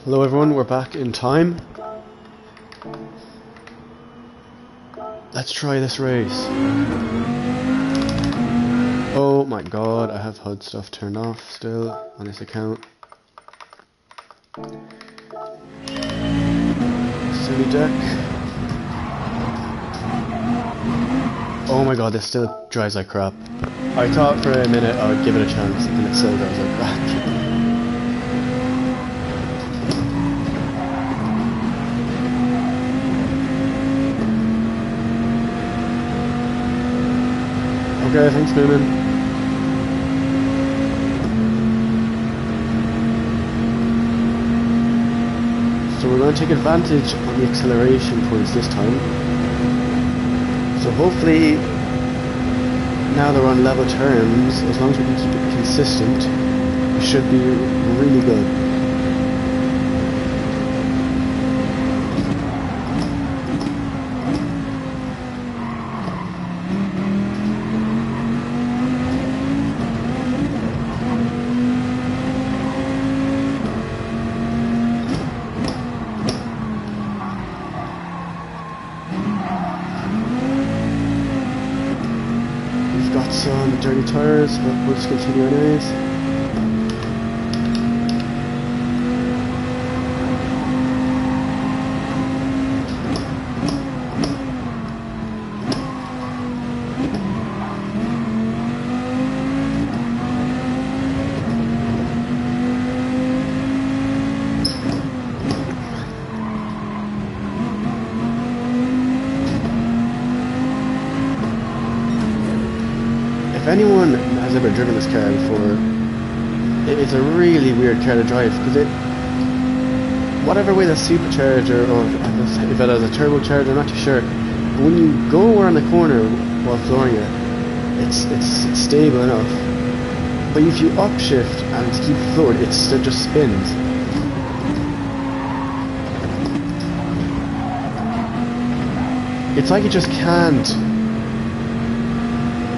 Hello everyone, we're back in time. Let's try this race. Oh my god, I have HUD stuff turned off still on this account. Silly deck. Oh my god, this still drives like crap. I thought for a minute I would give it a chance and it still drives like crap. Okay, thanks Newman. So we're going to take advantage on the acceleration points this time. So hopefully, now they're on level terms, as long as we can keep it consistent, we should be really good. Some dirty tires, but we'll just continue anyways. If anyone has ever driven this car before, it's a really weird car to drive because whatever way the supercharger or if it has a turbocharger, I'm not too sure. But when you go around the corner while flooring it, it's stable enough. But if you upshift and keep floored, it just spins. It's like it just can't.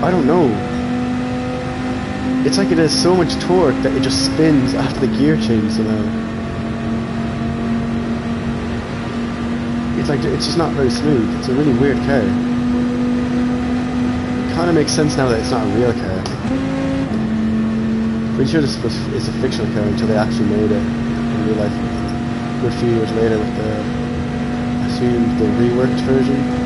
I don't know. It's like it has so much torque that it just spins after the gear change somehow. It's just not very smooth. It's a really weird car. It kind of makes sense now that it's not a real car. Pretty sure this is a fictional car until they actually made it in real life. A good few years later with the, I assume, the reworked version.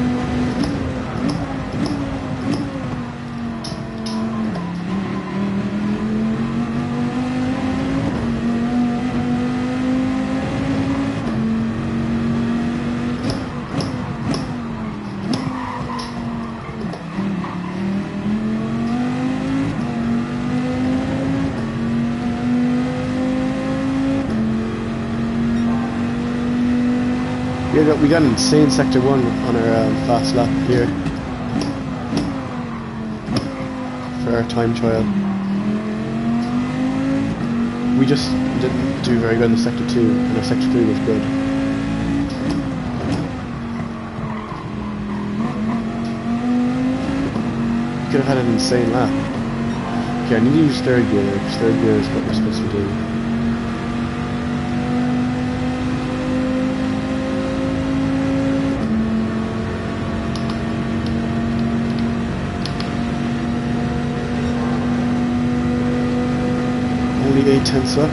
We got an insane sector 1 on our fast lap here for our time trial. We just didn't do very good in sector 2 and our sector 3 was good. We could have had an insane lap. Okay, I need to use third gear because third gear is what we're supposed to do. Only 8/10 up.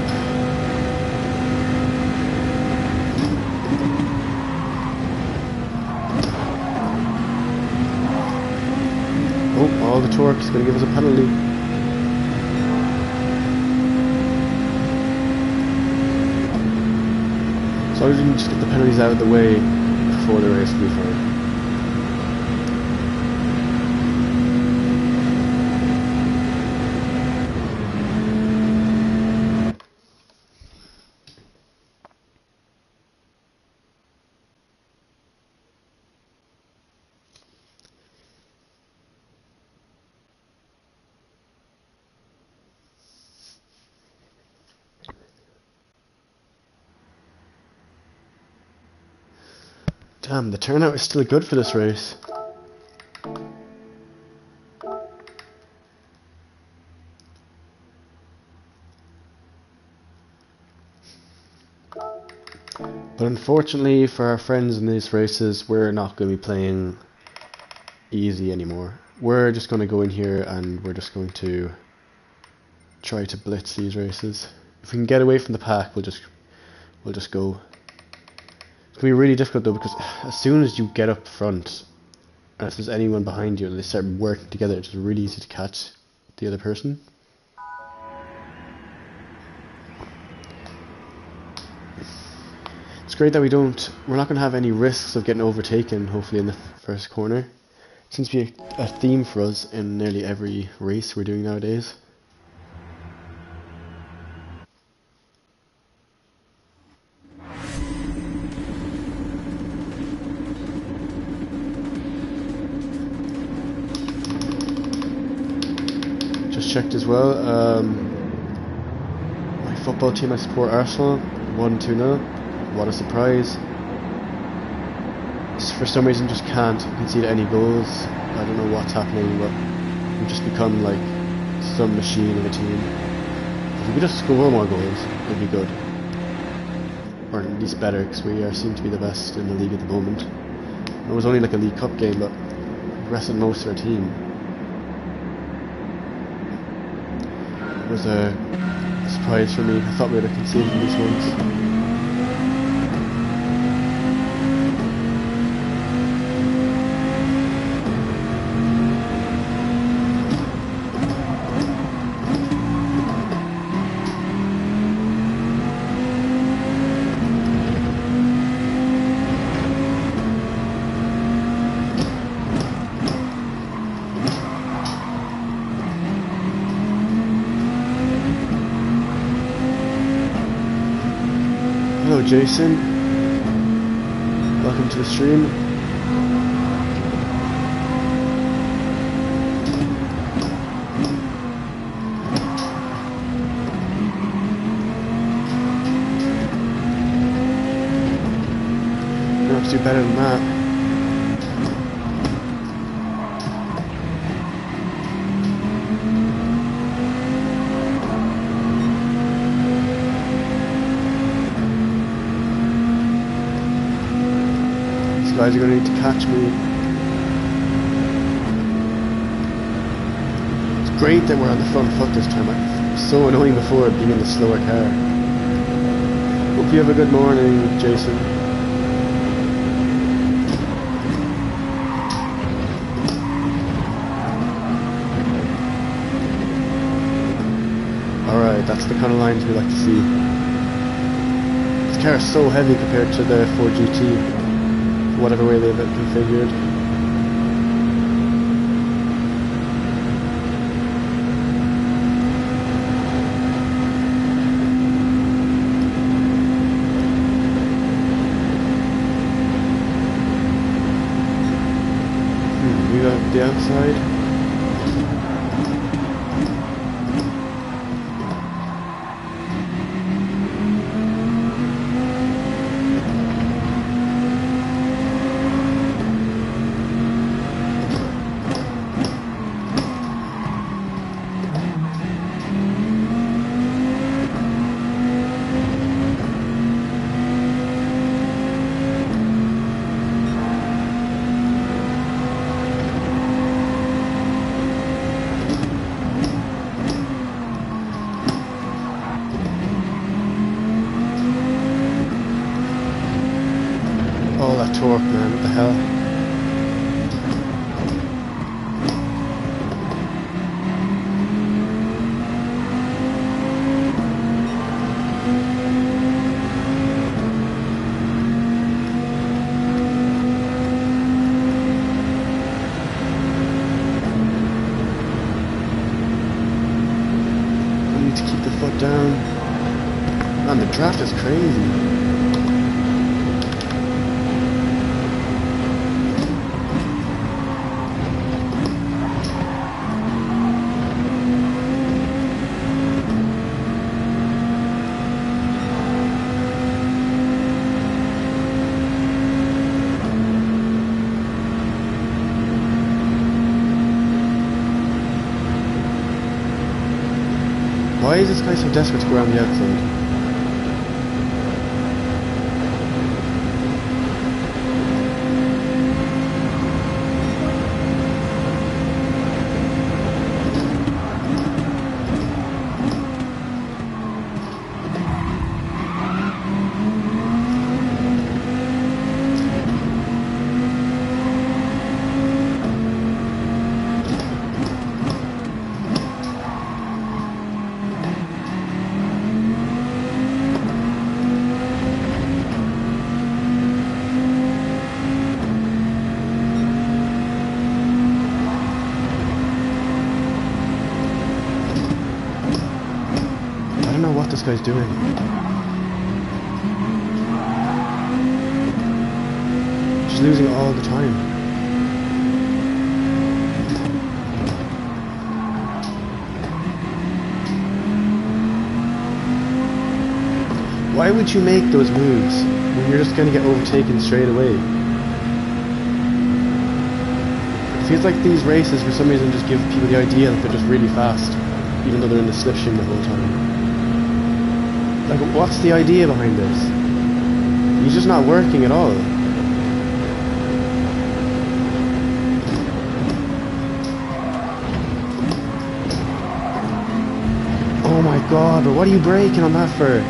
Oh, all the torque is going to give us a penalty. As long as we can just get the penalties out of the way before the race, we'll be fine. Damn, the turnout is still good for this race. But unfortunately for our friends in these races, we're not going to be playing easy anymore. We're just going to go in here and we're just going to try to blitz these races. If we can get away from the pack, we'll just go. It's going to be really difficult though, because as soon as you get up front, and if there's anyone behind you and they start working together, it's really easy to catch the other person. It's great that we're not going to have any risks of getting overtaken, hopefully, in the first corner. It seems to be a theme for us in nearly every race we're doing nowadays. Just checked as well, my football team, I support Arsenal, won 2-0. What a surprise. For some reason just can't concede any goals. I don't know what's happening, but we've just become like some machine of a team. If we could just score more goals, it'd be good. Or at least better, because we seem to be the best in the league at the moment. It was only like a League Cup game, but we rested most of our team. It was a surprise for me. I thought we would have conceded these ones. Hello Jason, welcome to the stream. You have to do better than that. Guys are going to need to catch me. It's great that we're on the front foot this time. It was so annoying before being in the slower car. Hope you have a good morning, Jason. Alright, that's the kind of lines we like to see. This car is so heavy compared to the Ford GT. Whatever way they have it configured. We got the outside. All that torque, man, what the hell? I need to keep the foot down. Man, the draft is crazy. Why is this guy so desperate to go around the outside? guys doing? Just losing all the time. Why would you make those moves when you're just going to get overtaken straight away? It feels like these races for some reason just give people the idea that they're just really fast, even though they're in the slipstream the whole time. Like, what's the idea behind this? He's just not working at all. Oh my god, but what are you braking on that for?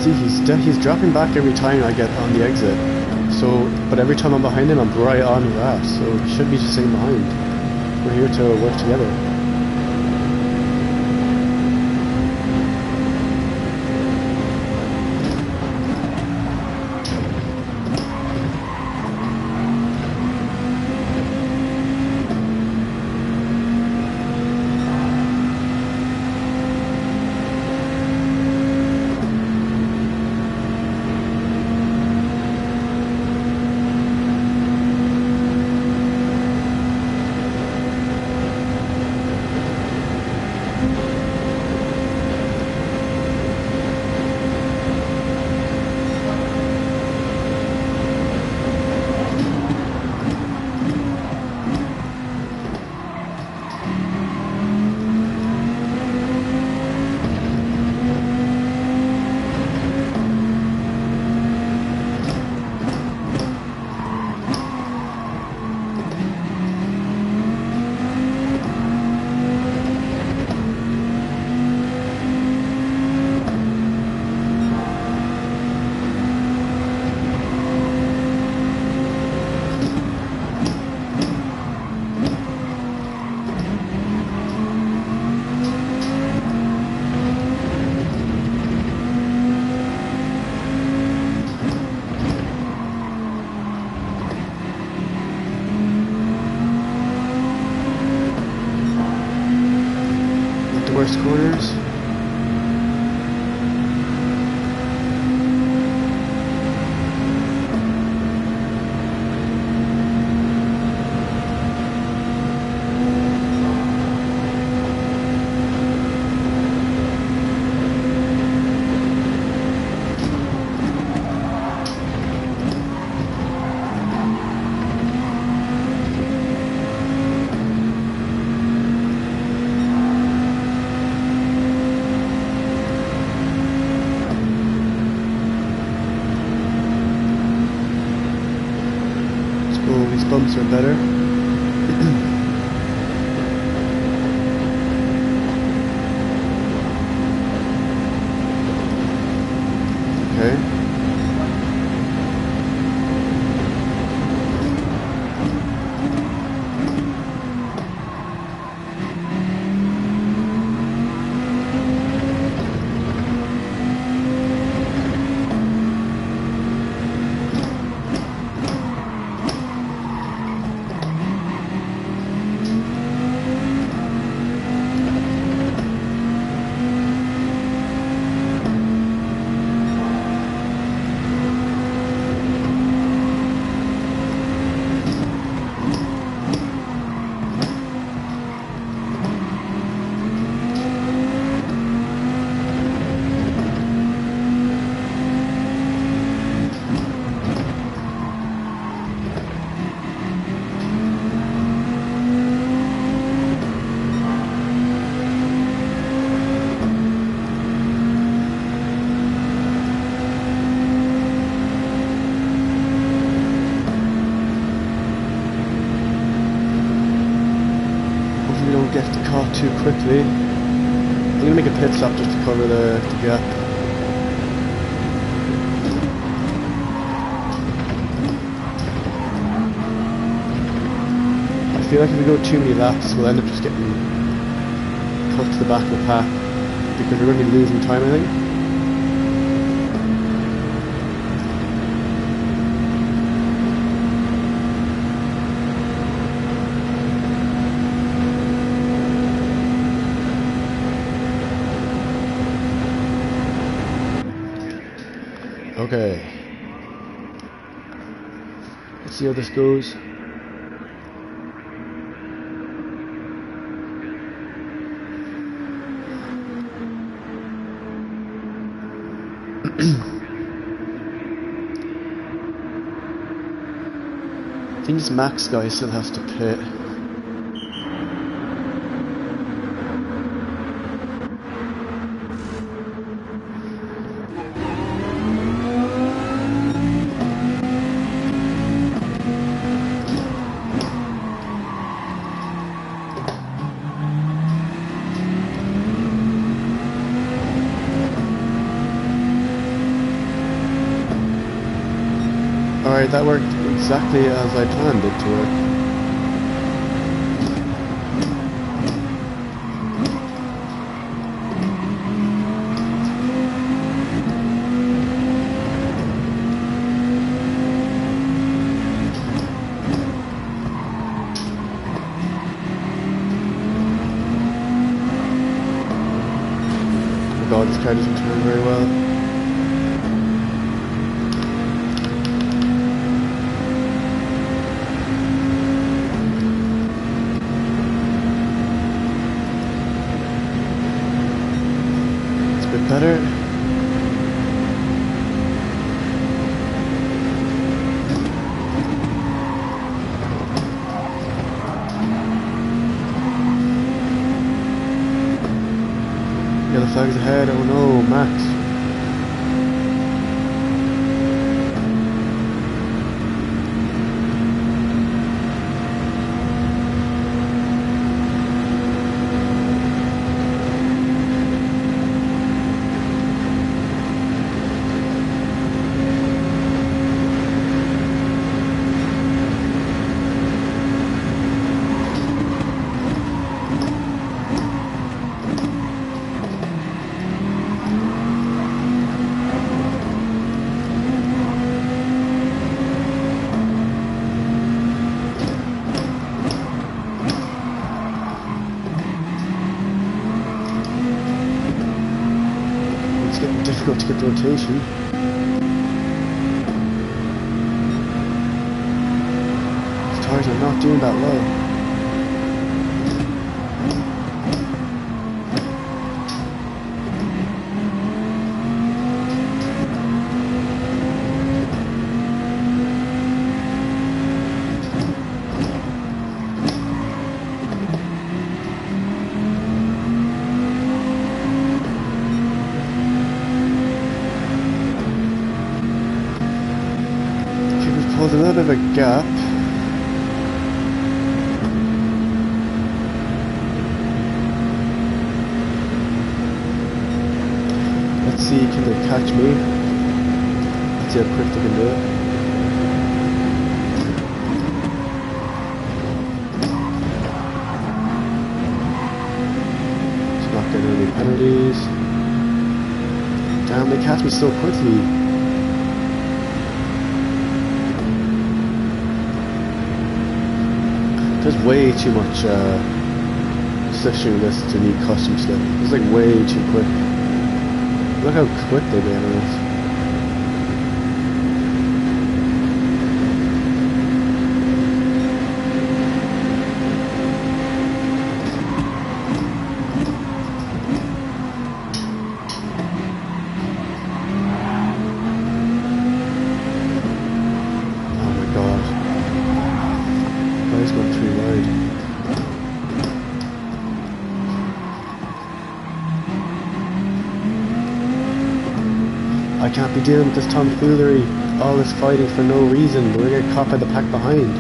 See, he's dropping back every time I get on the exit. So, but every time I'm behind him, I'm right on his ass. So he should be just staying behind. We're here to work together. Worst corners. These bumps are better. Okay. we don't get caught too quickly. I'm gonna make a pit stop just to cover the gap. I feel like if we go too many laps, we'll end up just getting put to the back of the pack because we're going to be losing time, I think. Okay. Let's see how this goes. I think this Max guy still has to pit. Alright, that worked exactly as I planned it to work. Oh god, this car doesn't turn very well. Better. Yellow flag's ahead. Oh no, Max. Difficult to get the rotation. These tires are not doing that well. There's a little bit of a gap. Let's see, can they catch me? Let's see how quick they can do it. Just not getting any penalties. Damn, they catch me so quickly. There's way too much slipstream this to need custom slip. It's like way too quick. Look how quick they get on this. I can't be dealing with this tomfoolery, all this fighting for no reason. We're gonna get caught by the pack behind.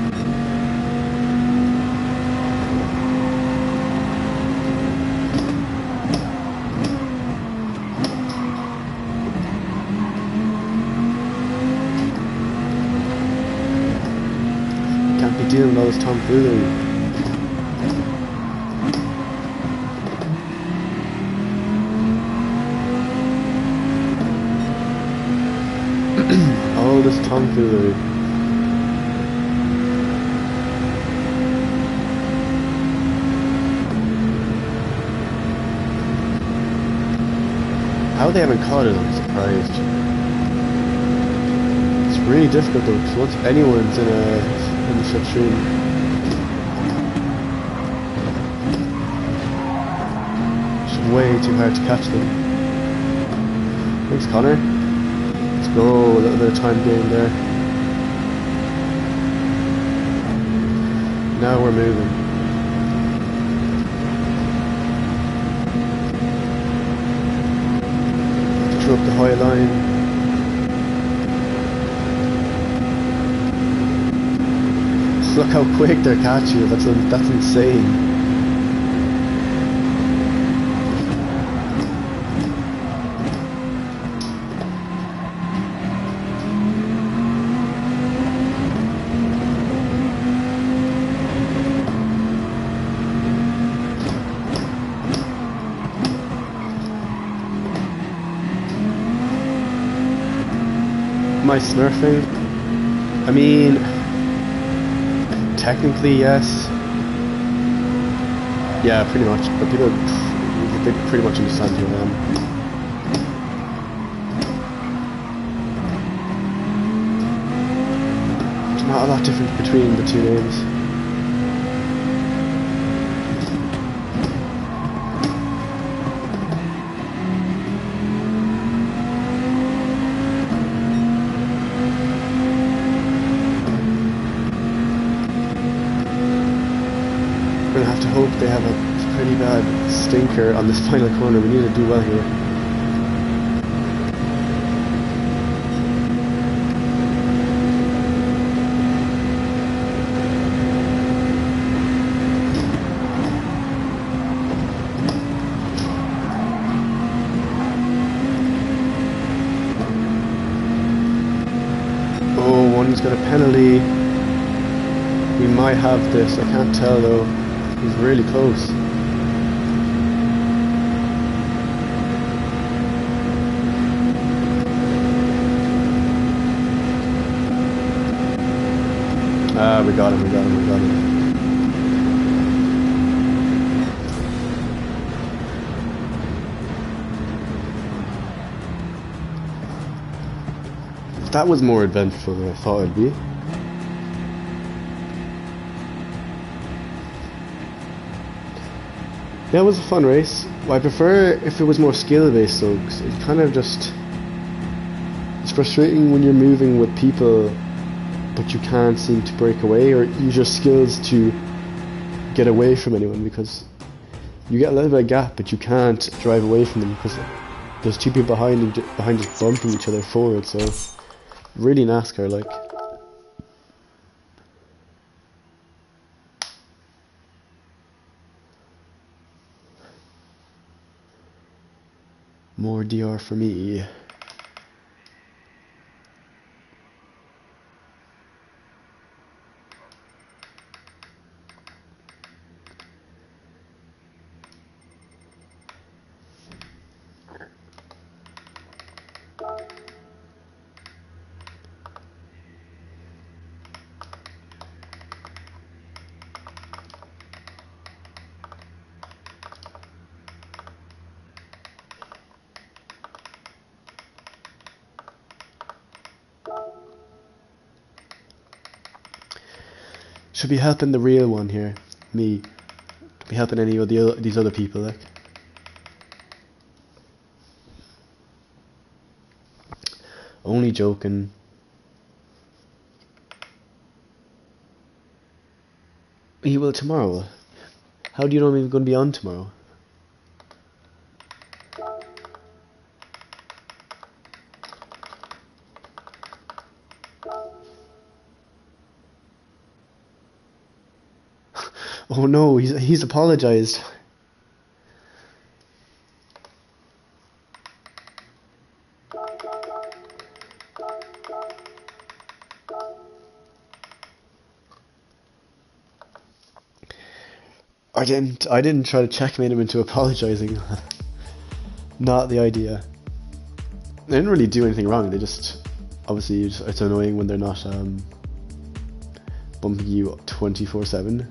dealing with all this tomfoolery. All this tomfoolery. How they haven't caught it, I'm surprised. It's really difficult though, because once anyone's in the slipstream, it's way too hard to catch them. Thanks, Connor. Let's go, a little bit of time gain there. Now we're moving. Up the high line. Look how quick they're catching you. That's insane. Am I smurfing? I mean, technically yes. Yeah, pretty much. But people, they pretty much understand who I am. There's not a lot different between the two names. We're gonna have to hope they have a pretty bad stinker on this final corner. We need to do well here. Oh, one's got a penalty. We might have this. I can't tell though. He's really close. Ah, we got him. That was more eventful than I thought it'd be. Yeah, it was a fun race. Well, I prefer if it was more skill based though, 'cause it kind of just... It's frustrating when you're moving with people but you can't seem to break away or use your skills to get away from anyone, because you get a little bit of gap but you can't drive away from them because there's two people behind just bumping each other forward, so really NASCAR like. More DR for me. Should be helping the real one here, me. Could be helping any of these other people, like. Only joking. He will tomorrow. How do you know I'm even going to be on tomorrow? Oh no, he's apologized. I didn't try to checkmate him into apologizing. Not the idea. They didn't really do anything wrong. They just, obviously, it's annoying when they're not bumping you 24/7.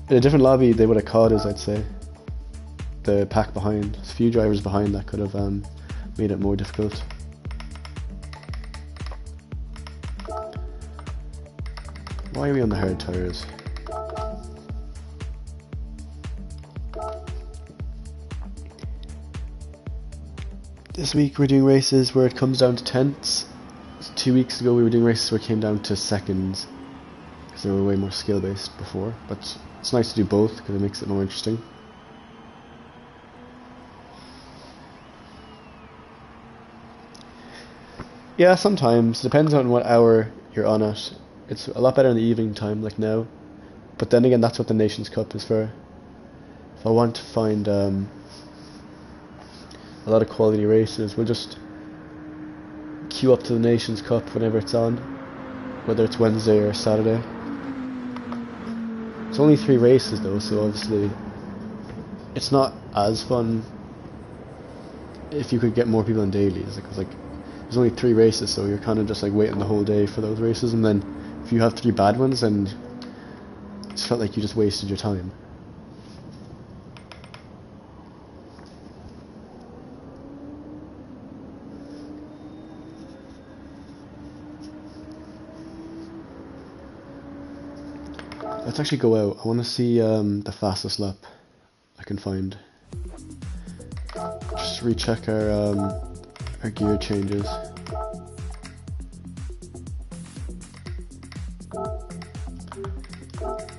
In a different lobby, they would have caught us, I'd say. The pack behind. There's a few drivers behind that could have made it more difficult. Why are we on the hard tires? This week we're doing races where it comes down to tenths. 2 weeks ago we were doing races where it came down to seconds, because they were way more skill based before, but it's nice to do both because it makes it more interesting. Yeah, sometimes. Depends on what hour you're on it. It's a lot better in the evening time, like now. But then again, that's what the Nations Cup is for. If I want to find a lot of quality races, we'll just queue up to the Nations Cup whenever it's on, whether it's Wednesday or Saturday. It's only 3 races though, so obviously it's not as fun if you could get more people in dailies, because like there's only 3 races, so you're kind of just like waiting the whole day for those races, and then if you have 3 bad ones, then it's felt like you just wasted your time. Let's actually go out. I want to see the fastest lap I can find. Just recheck our gear changes.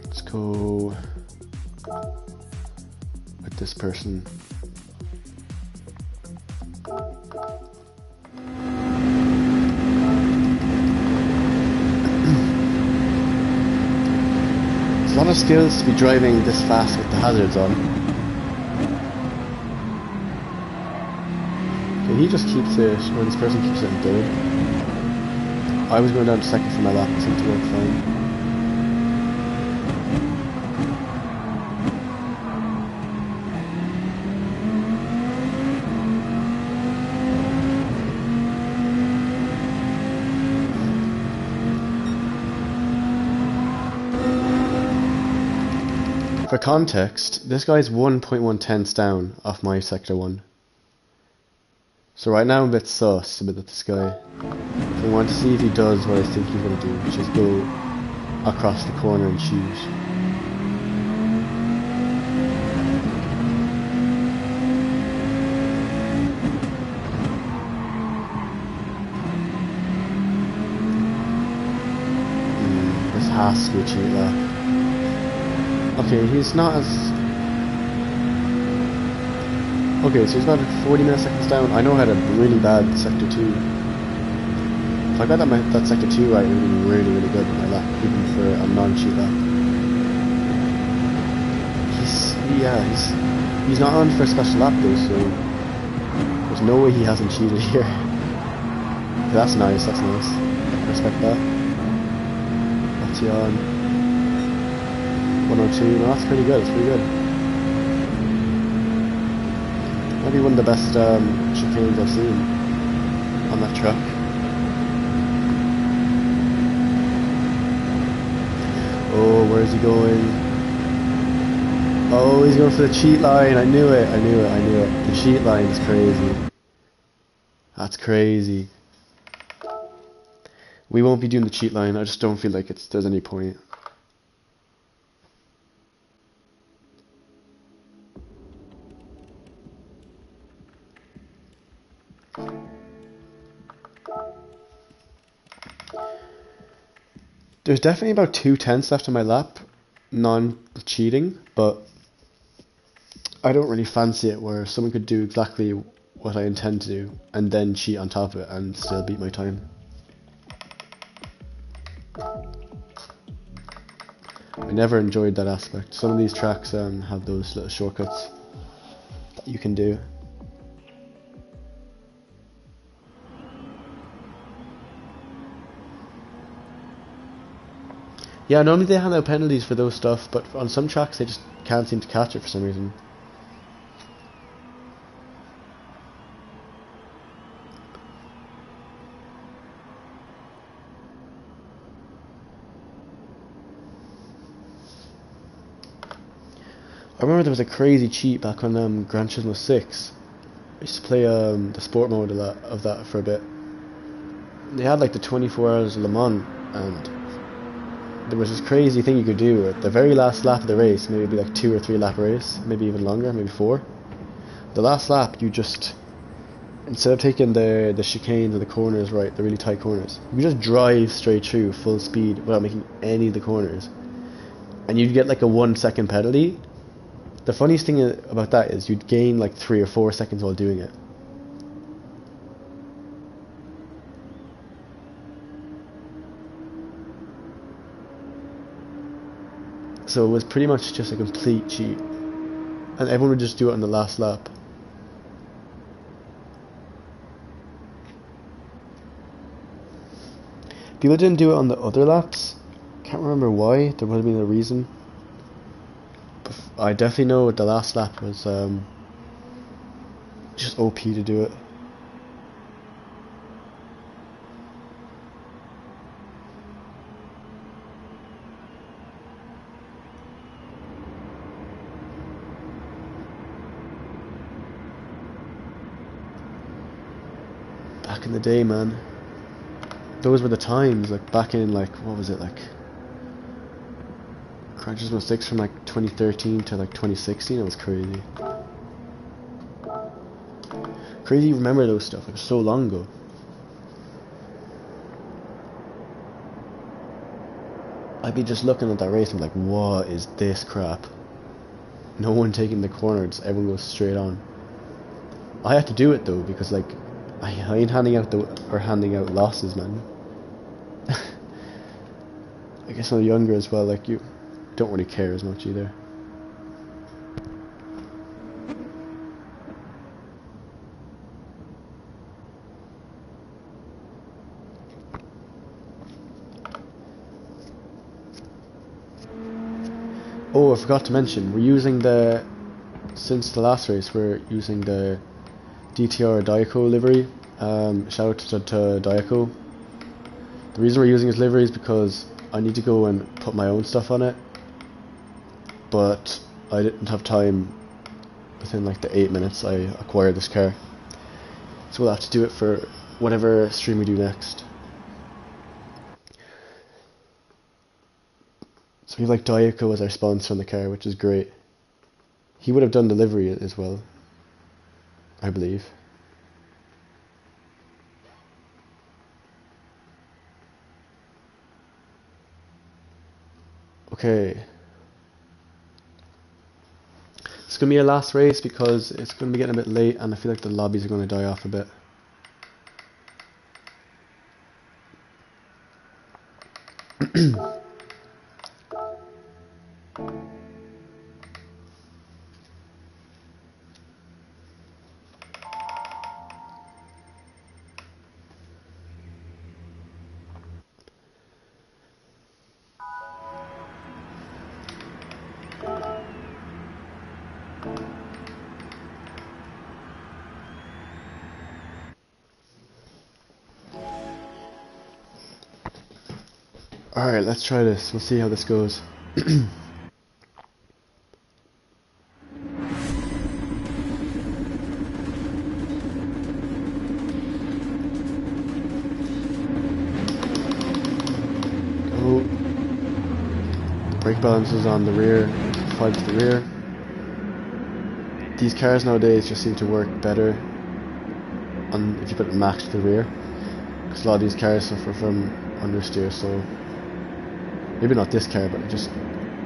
Let's go with this person. A lot of skills to be driving this fast with the hazards on. Okay, he just keeps it, or this person keeps it in third. I was going down to second for my lap, it seemed to work fine. For context, this guy's 1.1 tenths down off my sector 1. So right now I'm a bit sus about this guy. So I want to see if he does what I think he's going to do, which is go across the corner and shoot. This has to be a cheat lap. Okay, he's not as... Okay, so he's about 40 milliseconds down. I know I had a really bad Sector 2. If I got that Sector 2 right, it would have been really, really good in my lap, even for a non-cheat lap. He's not on for a special lap though, so there's no way he hasn't cheated here. That's nice, that's nice. I respect that. What's he on? 102, no, that's pretty good, it's pretty good. Maybe one of the best chicanes I've seen on that truck. Oh, where's he going? Oh, he's going for the cheat line, I knew it. The cheat line is crazy. That's crazy. We won't be doing the cheat line, I just don't feel like there's any point. There's definitely about 2 tenths left on my lap, non-cheating, but I don't really fancy it where someone could do exactly what I intend to do and then cheat on top of it and still beat my time. I never enjoyed that aspect. Some of these tracks have those little shortcuts that you can do. Yeah, normally they hand out penalties for those stuff, but on some tracks they just can't seem to catch it for some reason. I remember there was a crazy cheat back on Gran Turismo 6. I used to play the sport mode of that for a bit. They had like the 24 hours of Le Mans, and there was this crazy thing you could do at the very last lap of the race. Maybe it'd be like 2 or 3 lap race, maybe even longer, maybe 4. The last lap, you just, instead of taking the chicanes and the corners right, the really tight corners, you just drive straight through full speed without making any of the corners, and you'd get like a 1 second penalty. The funniest thing about that is you'd gain like 3 or 4 seconds while doing it. So it was pretty much just a complete cheat, and everyone would just do it on the last lap. People didn't do it on the other laps. Can't remember why. There would have been a reason. But I definitely know the last lap was just OP to do it. Back in the day, man. Those were the times, like back in like, what was it, like Gran Turismo 6 from like 2013 to like 2016, it was crazy. Crazy you remember those stuff, it was so long ago. I'd be just looking at that race and be like, what is this crap? No one taking the corners, everyone goes straight on. I had to do it though, because like, I ain't handing out losses, man. I guess when I'm younger as well, like, you don't really care as much either. Oh, I forgot to mention, since the last race, we're using the DTR Daico livery. Shout out to Daico. The reason we're using his livery is because I need to go and put my own stuff on it, but I didn't have time within like the 8 minutes I acquired this car, so we'll have to do it for whatever stream we do next. So we have like Daico as our sponsor on the car, which is great. He would have done delivery as well, I believe. Okay. It's going to be our last race because it's going to be getting a bit late and I feel like the lobbies are going to die off a bit. Alright, let's try this. We'll see how this goes. Oh. The brake balance is on the rear. 5 to the rear. These cars nowadays just seem to work better if you put it max to the rear. Because a lot of these cars suffer from understeer, so maybe not this car, but just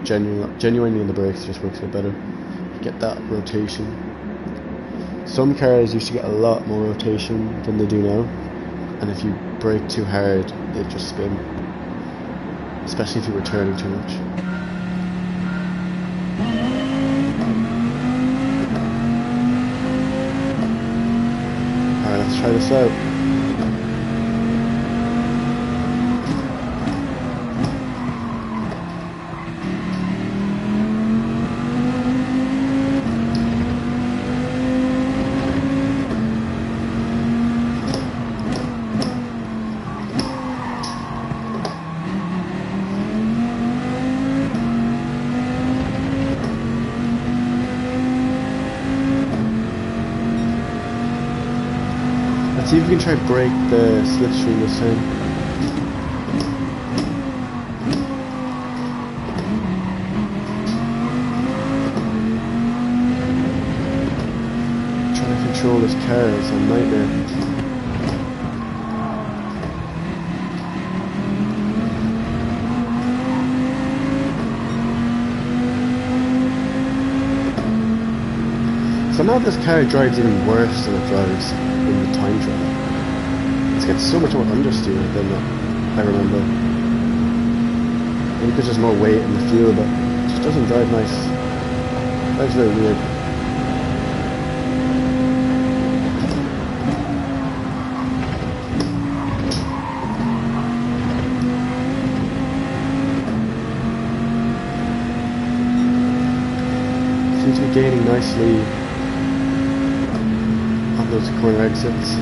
genuinely in the brakes, it just works a bit better. You get that rotation. Some cars used to get a lot more rotation than they do now, and if you brake too hard, they just spin. Especially if you were turning too much. Alright, let's try this out. Let's see if we can try and break the slipstream this time. Trying to control this car is a nightmare. Somehow this car drives even worse than it drives in the time trial. It's got so much more understeer than I remember. Maybe because there's more weight in the fuel, but it just doesn't drive nice. That's very weird. Seems to be gaining nicely on those corner exits.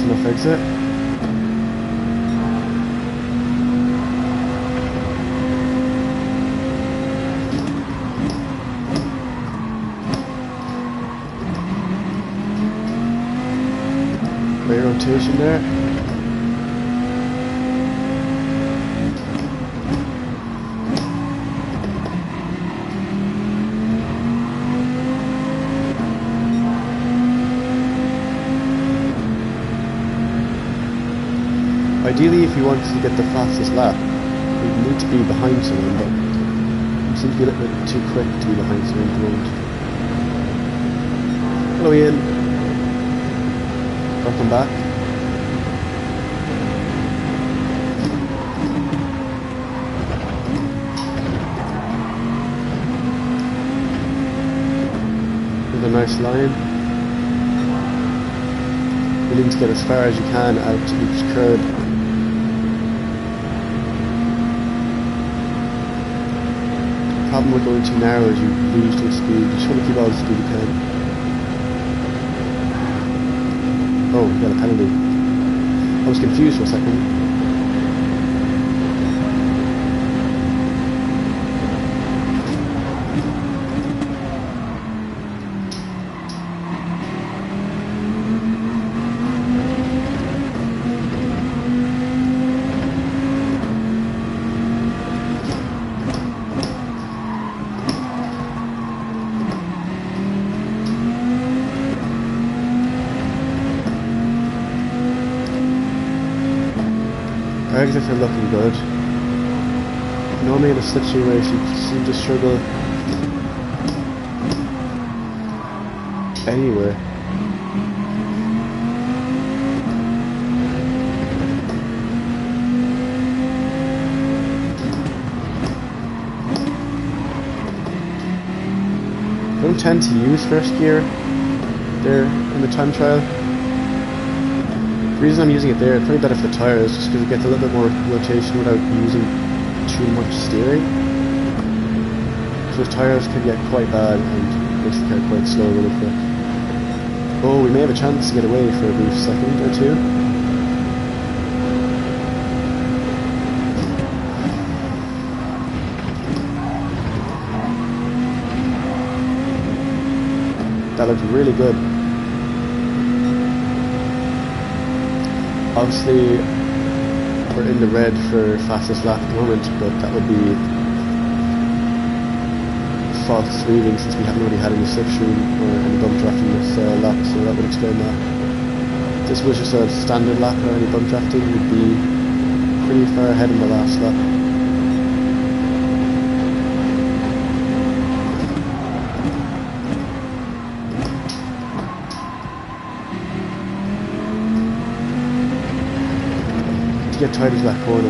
Enough exit. Great rotation there. Ideally, if you wanted to get the fastest lap, you'd need to be behind someone, but you seem to be a little bit too quick to be behind someone at the moment. Hello Ian. Welcome back. With a nice line. You need to get as far as you can out to each curb. The problem with going too narrow is you lose your speed. You just want to keep all the speed you can. Oh, we got a penalty. I was confused for a second. Our exits are looking good. Normally in a slipstream race you seem to struggle anywhere. I don't tend to use first gear there in the time trial. The reason I'm using it there, it's probably better for the tyres, just because it gets a little bit more rotation without using too much steering. So the tyres can get quite bad and makes the car quite slow really quick. Oh, we may have a chance to get away for a brief second or two. That looked really good. Obviously, we're in the red for fastest lap at the moment, but that would be false reading since we haven't really had any slipstream or any bump drafting this lap, so that would explain that. If this was just a standard lap or any bump drafting, we'd be pretty far ahead in the last lap. Get tight as that corner.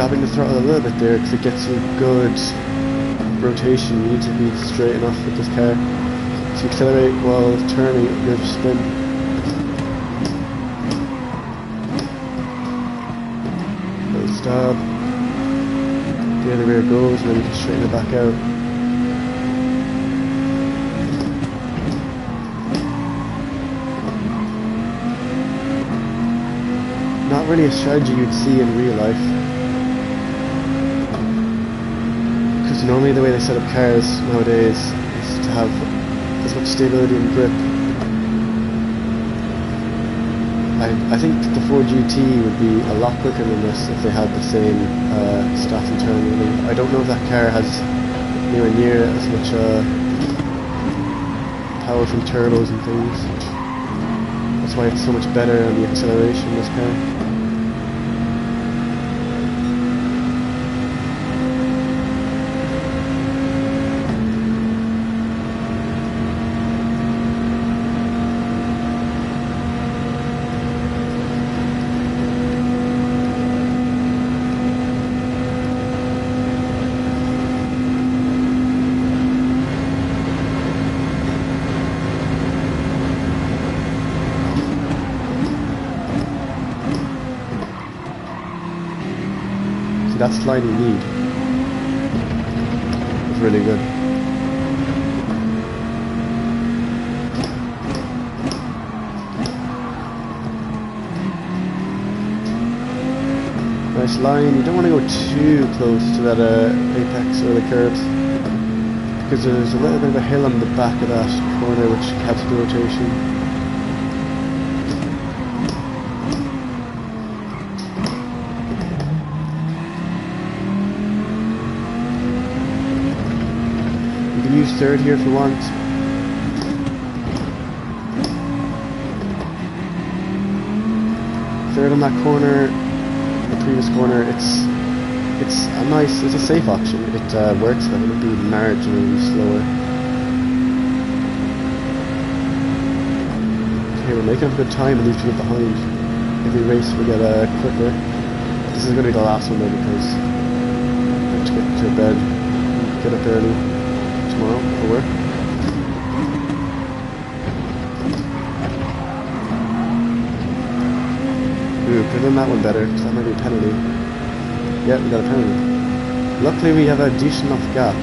grabbing the throttle a little bit there because it gets you good rotation. You need to be straight enough with this car. So you accelerate while turning, you're just spin. Little stab. There the rear goes and then you can straighten it back out. Not really a strategy you'd see in real life. Because normally the way they set up cars nowadays is to have as much stability and grip. I think the Ford GT would be a lot quicker than this if they had the same stuff internally. I don't know if that car has anywhere near as much power from turbos and things. That's why it's so much better on the acceleration in this car. That's the line you need. It's really good. Nice line. You don't want to go too close to that apex or the curbs because there's a little bit of a hill on the back of that corner which helps the rotation. Use third here if you want. Third on that corner, the previous corner. It's a nice, it's a safe option. It works, but it would be marginally slower. Okay, we're making up good time and leave people behind. Every race we get quicker. This is going to be the last one though because I have to get to bed and get up early tomorrow for work. Ooh, could have done that one better, because that might be a penalty. Yeah, we got a penalty. Luckily we have a decent enough gap.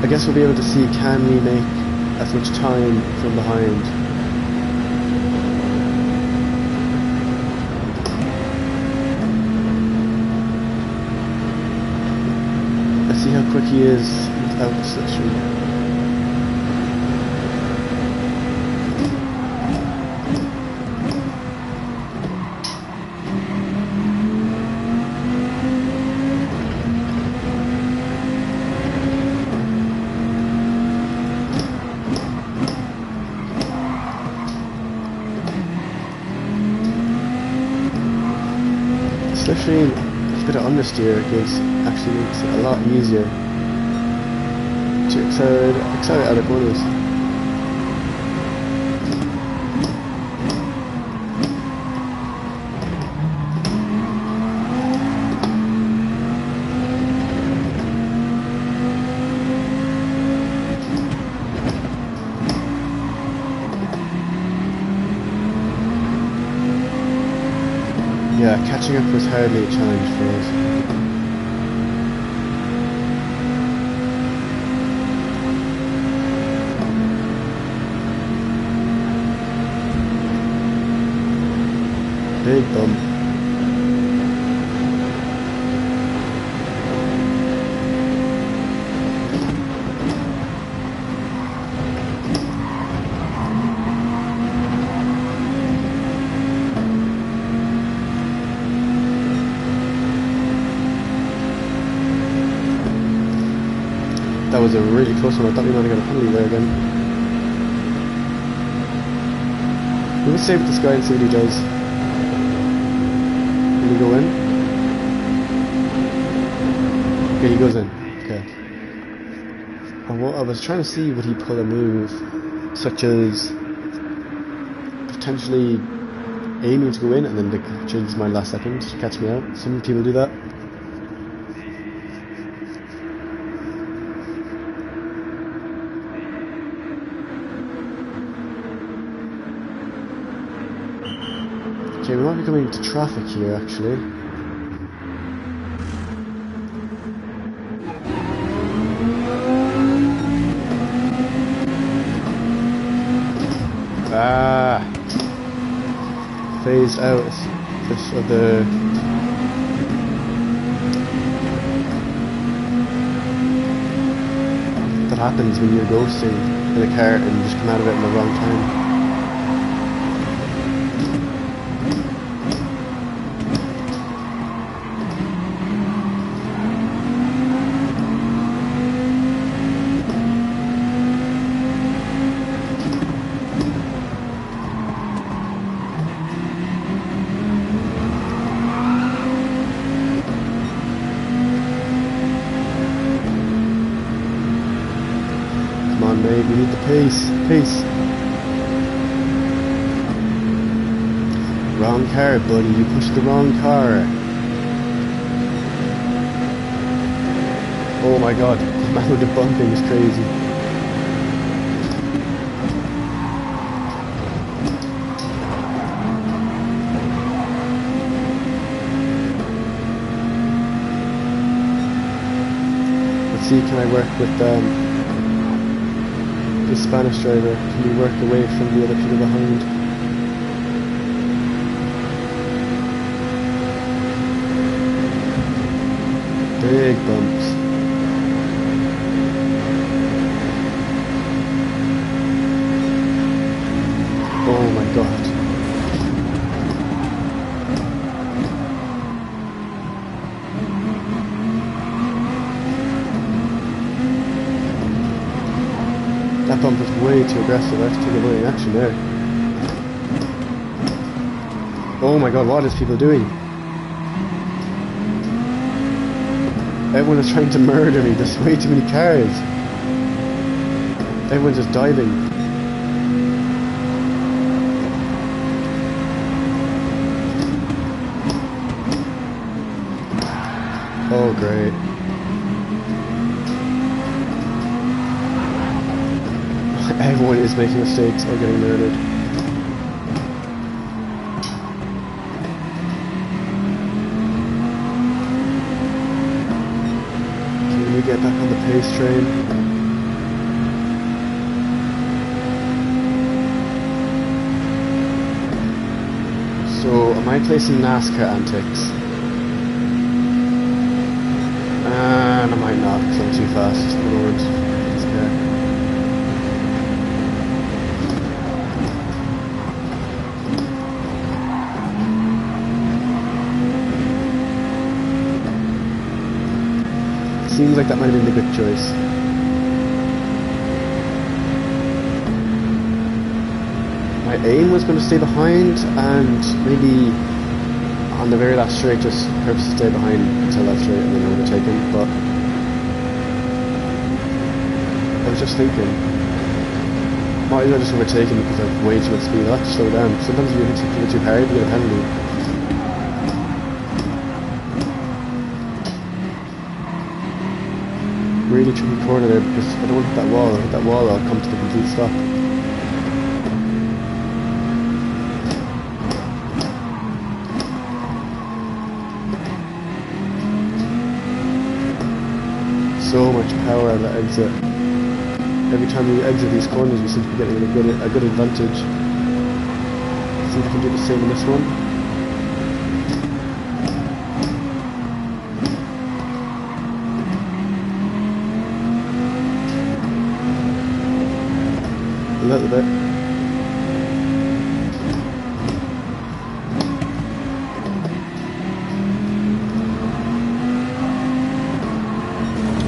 I guess we'll be able to see, can we make as much time from behind. See how quick he is without the slipstream. Slipstream, a bit of understeer actually makes it a lot easier to accelerate out of corners. Yeah, catching up was hardly a challenge for us. Big bump. That was a really close one. I thought we might have got a penalty there again. We'll stay with this guy and see what he does. Will he go in? Okay, he goes in. Okay. I was trying to see would he pull a move such as potentially aiming to go in and then they change my last second to catch me out. Some people do that. Okay, we might be coming into traffic here actually. Phased out of the that happens when you're ghosting in a car and you just come out of it in the wrong time. Mate, we need the pace. Wrong car, buddy, you pushed the wrong car. Oh my god, the amount of bumping is crazy. Let's see, can I work with the Spanish driver? Can you work away from the other people behind? Big bumps. Oh my god. That bump was way too aggressive. I have to take a bullying action there. Oh my god, what is people doing? Everyone is trying to murder me. There's way too many cars. Everyone's just diving. Oh great. Everyone is making mistakes or getting murdered. Can we get back on the pace train? So, am I placing NASCAR antics? And I might not, because I'm too fast at the moment. Seems like that might have been the good choice. My aim was going to stay behind and maybe on the very last straight just purposely stay behind until that straight and then overtake him, but I was just thinking, might as well just overtake him because I have way too much speed. I'll have to slow down. Sometimes if you hit people too hard, you get a penalty. Really tricky corner there because I don't want to hit that wall. If I hit that wall, I'll come to the complete stop. So much power on that exit. Every time we exit these corners, we seem to be getting a good advantage. See if I can do the same in this one. A little bit.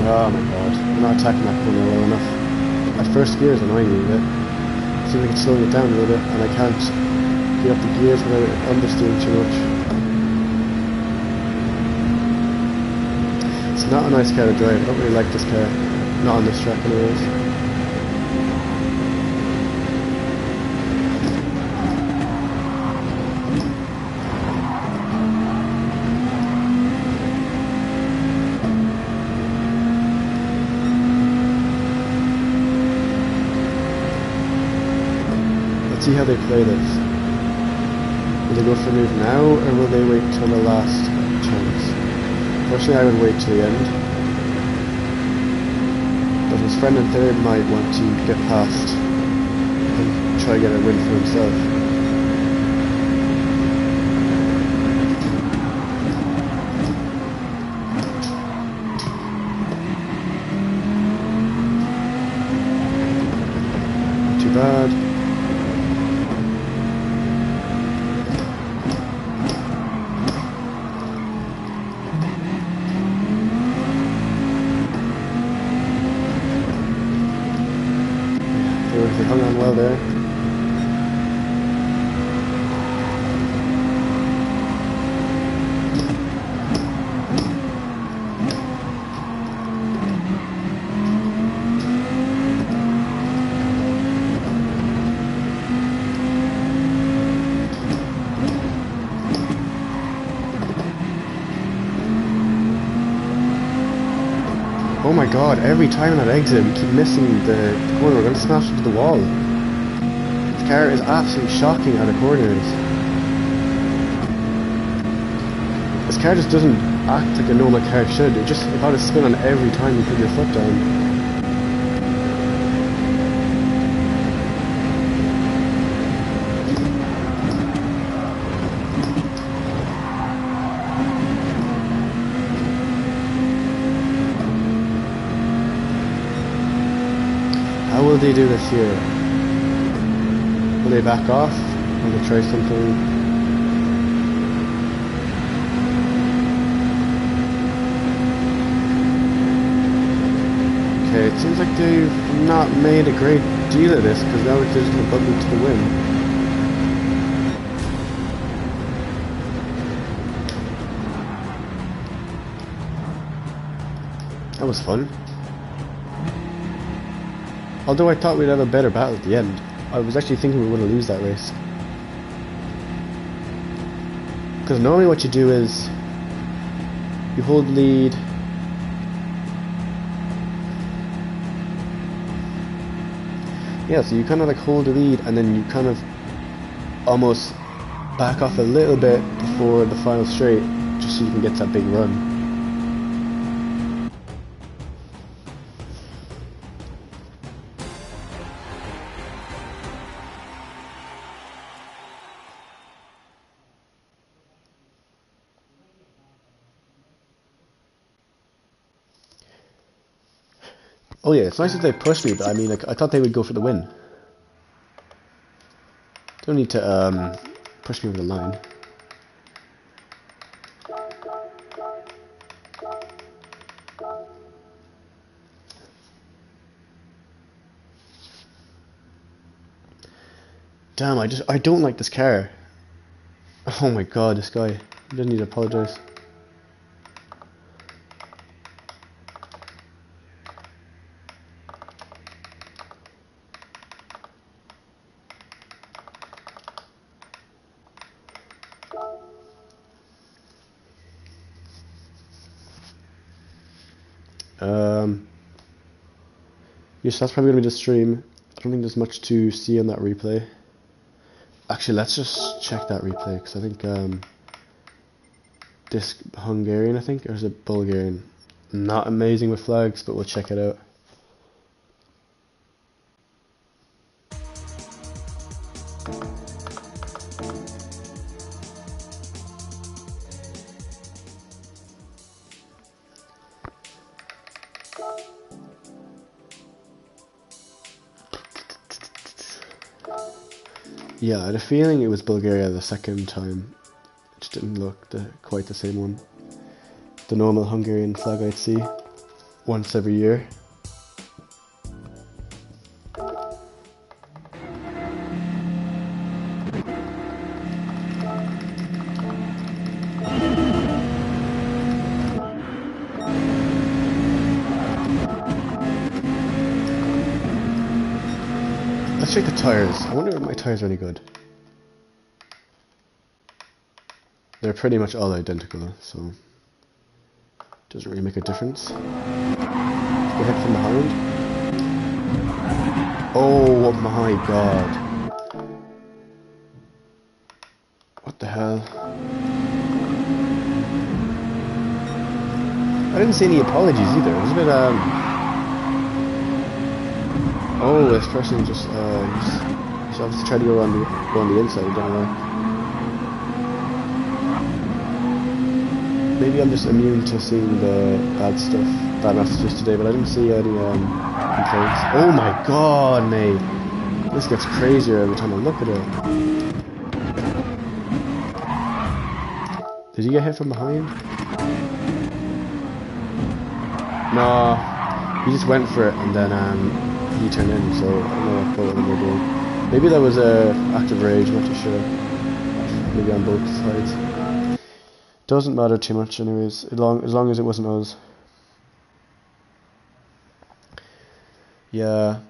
Oh my god, I'm not attacking that corner well enough. At first gear is annoying me a bit. Seems like it's slowing it down a little bit and I can't get up the gears without it understeering too much. It's not a nice car to drive. I don't really like this car. Not on this track anyways. Let's see how they play this. Will they go for a move now, or will they wait till the last chance? Personally, I would wait till the end. But his friend in third might want to get past and try to get a win for himself. Not too bad. They hung on well there. Oh my god, every time on that exit we keep missing the corner, we're going to smash into the wall. This car is absolutely shocking out of corners. This car just doesn't act like a normal car should, it just about to spin on every time you put your foot down. How will they do this here? Will they back off? Will they try something? Okay, it seems like they've not made a great deal of this, because now they're just going to bump into the win. That was fun. Although I thought we'd have a better battle at the end. I was actually thinking we were going to lose that race. Because normally what you do is you hold lead, yeah, so you kind of like hold the lead and then you kind of almost back off a little bit before the final straight, just so you can get that big run. Oh yeah, it's nice that they pushed me, but I mean, like, I thought they would go for the win. Don't need to push me over the line. Damn, I don't like this car. Oh my god, this guy. He doesn't need to apologize. Yes, that's probably going to be the stream. I don't think there's much to see on that replay. Actually, let's just check that replay, because I think this Hungarian, I think, or is it Bulgarian? Not amazing with flags, but we'll check it out. Yeah, I had a feeling it was Bulgaria the second time. It just didn't look quite the same one. The normal Hungarian flag I'd see once every year. Let's check the tires. I wonder if my tires are any good. They're pretty much all identical, so doesn't really make a difference. Go ahead from behind. Oh my god. the hell? I didn't see any apologies either. It was a bit oh, this person just he's obviously trying to go on the inside. I don't know. Maybe I'm just immune to seeing the bad messages today, but I didn't see any complaints. Oh my god, mate! This gets crazier every time I look at it. Did he get hit from behind? No, he just went for it and then he turned in, so I don't know what both of them were doing. Maybe that was a act of rage, I'm not too sure. Maybe on both sides. Doesn't matter too much anyways, as long as it wasn't us. Yeah.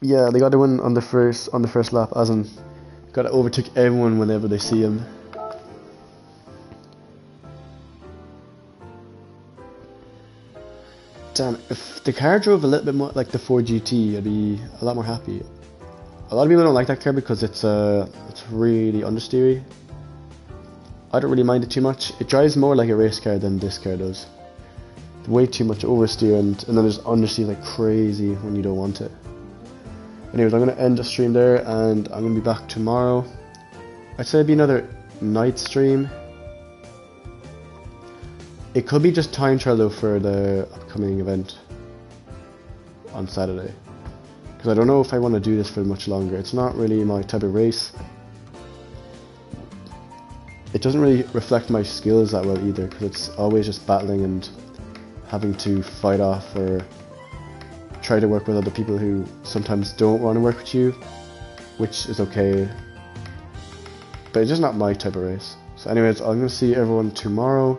Yeah, they got to win on the first lap, as in got to overtake everyone whenever they see him. Damn, if the car drove a little bit more like the Ford GT, I'd be a lot more happy. A lot of people don't like that car because it's really understeery. I don't really mind it too much. It drives more like a race car than this car does. Way too much oversteer, and then there's understeer like crazy when you don't want it. Anyways, I'm going to end the stream there, and I'm going to be back tomorrow. I'd say it'd be another night stream. It could be just time trial though for the upcoming event on Saturday. Because I don't know if I want to do this for much longer. It's not really my type of race. It doesn't really reflect my skills that well either, because it's always just battling and having to fight off or try to work with other people who sometimes don't want to work with you, which is okay, but it's just not my type of race. So anyways, I'm going to see everyone tomorrow,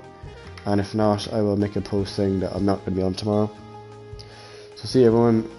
and if not, I will make a post saying that I'm not going to be on tomorrow. So see everyone.